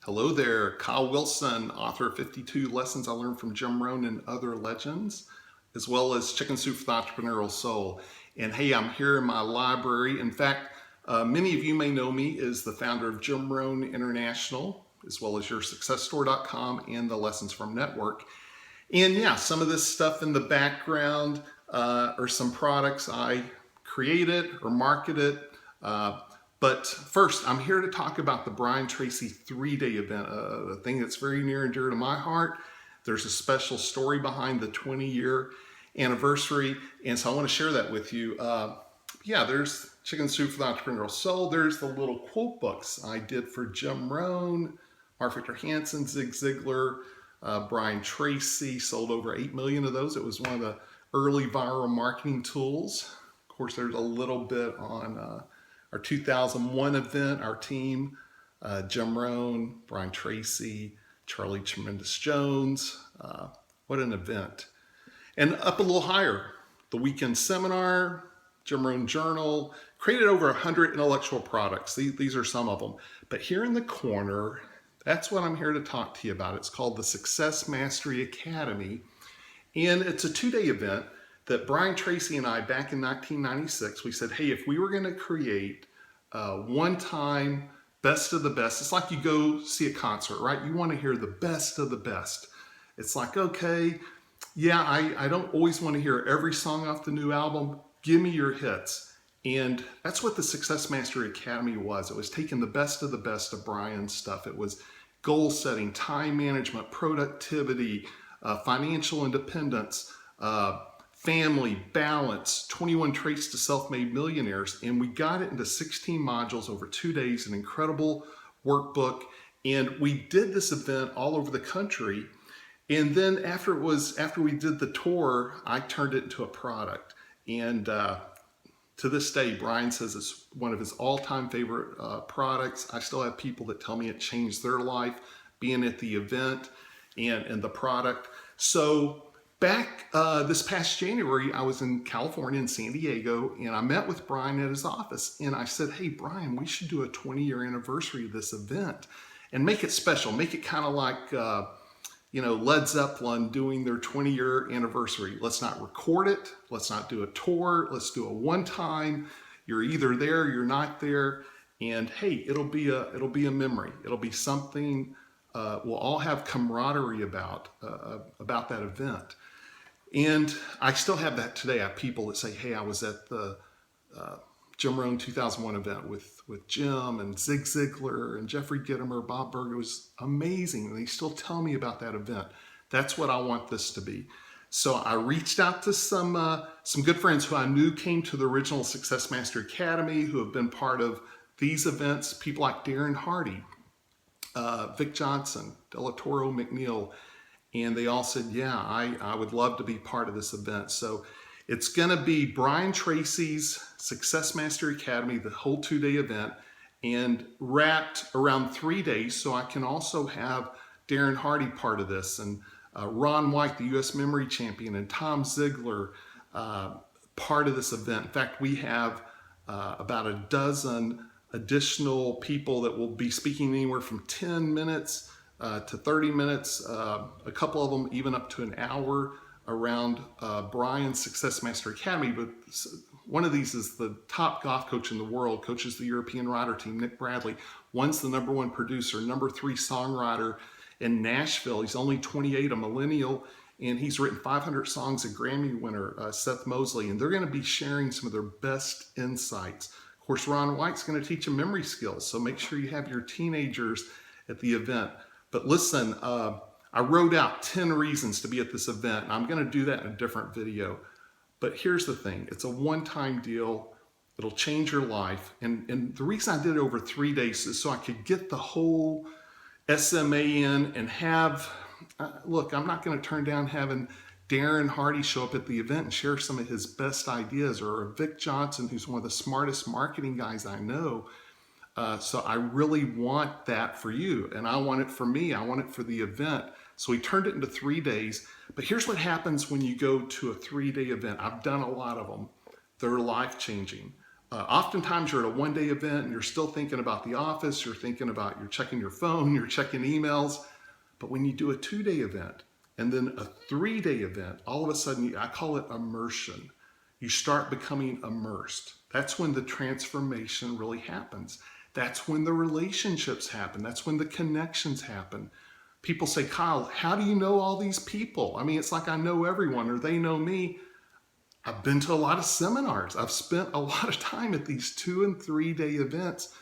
Hello there, Kyle Wilson, author of 52 Lessons I Learned from Jim Rohn and Other Legends, as well as Chicken Soup for the Entrepreneurial Soul. And hey, I'm here in my library. In fact, many of you may know me as the founder of Jim Rohn International, as well as YourSuccessStore.com and the Lessons from Network. And yeah, some of this stuff in the background are some products I created or marketed. But first, I'm here to talk about the Brian Tracy 3-day event, a thing that's very near and dear to my heart. There's a special story behind the 20-year anniversary, and so I want to share that with you. Yeah, there's Chicken Soup for the Entrepreneurial Soul. There's the little quote books I did for Jim Rohn, Mark Victor Hansen, Zig Ziglar, Brian Tracy. Sold over 8 million of those. It was one of the early viral marketing tools. Of course, there's a little bit on our 2001 event, our team, Jim Rohn, Brian Tracy, Charlie Tremendous Jones. What an event. And up a little higher, the weekend seminar, Jim Rohn Journal, created over 100 intellectual products. These are some of them. But here in the corner, that's what I'm here to talk to you about. It's called the Success Mastery Academy. And it's a 2-day event that Brian Tracy and I, back in 1996, we said, hey, if we were going to create one-time best of the best, it's like you go see a concert, right? You want to hear the best of the best. It's like, okay, yeah, I don't always want to hear every song off the new album. Give me your hits. And that's what the Success Mastery Academy was. It was taking the best of Brian's stuff. It was goal setting, time management, productivity, financial independence, family, balance, 21 traits to self-made millionaires. And we got it into 16 modules over 2 days, an incredible workbook. And we did this event all over the country. And then after we did the tour, I turned it into a product. And to this day, Brian says it's one of his all-time favorite products. I still have people that tell me it changed their life being at the event and the product. So back this past January, I was in California, in San Diego, and I met with Brian at his office. And I said, hey, Brian, we should do a 20-year anniversary of this event and make it special. Make it kind of like, Led Zeppelin doing their 20-year anniversary. Let's not record it. Let's not do a tour. Let's do a one-time. You're either there, you're not there. And hey, it'll be a memory. It'll be something we'll all have camaraderie about that event. And I still have that today. I have people that say, hey, I was at the Jim Rohn 2001 event with Jim and Zig Ziglar and Jeffrey Gitomer, Bob Berger. It was amazing. And they still tell me about that event. That's what I want this to be. So I reached out to some good friends who I knew came to the original Success Mastery Academy, who have been part of these events, people like Darren Hardy, Vic Johnson, Delatoro McNeil. And they all said, yeah, I would love to be part of this event. So it's going to be Brian Tracy's Success Mastery Academy, the whole 2-day event, and wrapped around 3 days. So I can also have Darren Hardy part of this, and Ron White, the U.S. memory champion, and Tom Ziegler part of this event. In fact, we have about a dozen additional people that will be speaking anywhere from 10 minutes to 30 minutes, a couple of them even up to an hour around Brian's Success Mastery Academy. But one of these is the top golf coach in the world, coaches the European rider team, Nick Bradley. One's the #1 producer, #3 songwriter in Nashville. He's only 28, a millennial, and he's written 500 songs, a Grammy winner, Seth Mosley, and they're going to be sharing some of their best insights. Of course, Ron White's going to teach them memory skills, so make sure you have your teenagers at the event. But listen, I wrote out 10 reasons to be at this event, and I'm going to do that in a different video. But here's the thing. It's a one-time deal. It'll change your life. And the reason I did it over 3 days is so I could get the whole SMA in and have, look, I'm not going to turn down having Darren Hardy show up at the event and share some of his best ideas, or Vic Johnson, who's one of the smartest marketing guys I know. So I really want that for you, and I want it for me. I want it for the event. So we turned it into 3 days. But here's what happens when you go to a 3-day event. I've done a lot of them. They're life-changing. Oftentimes you're at a one-day event and you're still thinking about the office, you're checking your phone, you're checking emails. But when you do a 2-day event and then a 3-day event, all of a sudden, I call it immersion. You start becoming immersed. That's when the transformation really happens. That's when the relationships happen. That's when the connections happen. People say, Kyle, how do you know all these people? I mean, it's like I know everyone or they know me. I've been to a lot of seminars. I've spent a lot of time at these 2- and 3-day events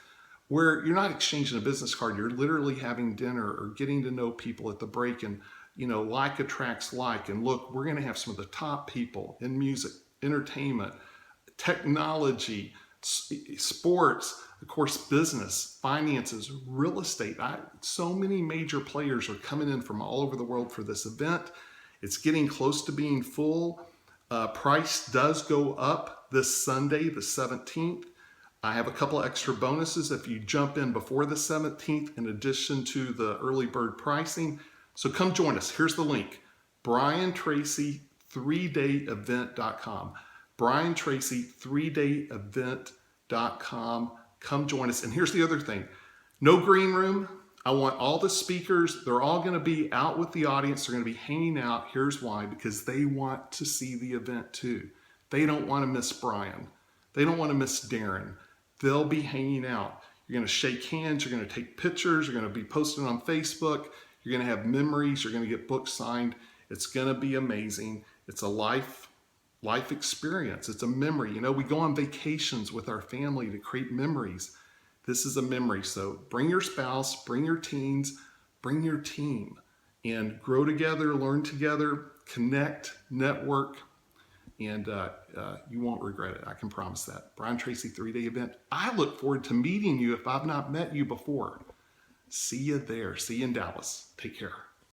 where you're not exchanging a business card. You're literally having dinner or getting to know people at the break, and like attracts like. And look, we're going to have some of the top people in music, entertainment, technology, sports, of course, business, finances, real estate. So many major players are coming in from all over the world for this event. It's getting close to being full. Price does go up this Sunday, the 17th. I have a couple of extra bonuses if you jump in before the 17th, in addition to the early bird pricing. So come join us. Here's the link: Brian Tracy 3dayevent.com. Brian Tracy 3dayevent.com. Come join us. And here's the other thing: no green room. I want all the speakers. They're all going to be out with the audience. They're going to be hanging out. Here's why: because they want to see the event too. They don't want to miss Brian. They don't want to miss Darren. They'll be hanging out. You're going to shake hands. You're going to take pictures. You're going to be posting on Facebook. You're going to have memories. You're going to get books signed. It's going to be amazing. It's a life experience. It's a memory. We go on vacations with our family to create memories. This is a memory. So bring your spouse, bring your teens, bring your team, and grow together, learn together, connect, network, and you won't regret it. I can promise that. Brian Tracy 3-day event. I look forward to meeting you if I've not met you before. See you there. See you in Dallas. Take care.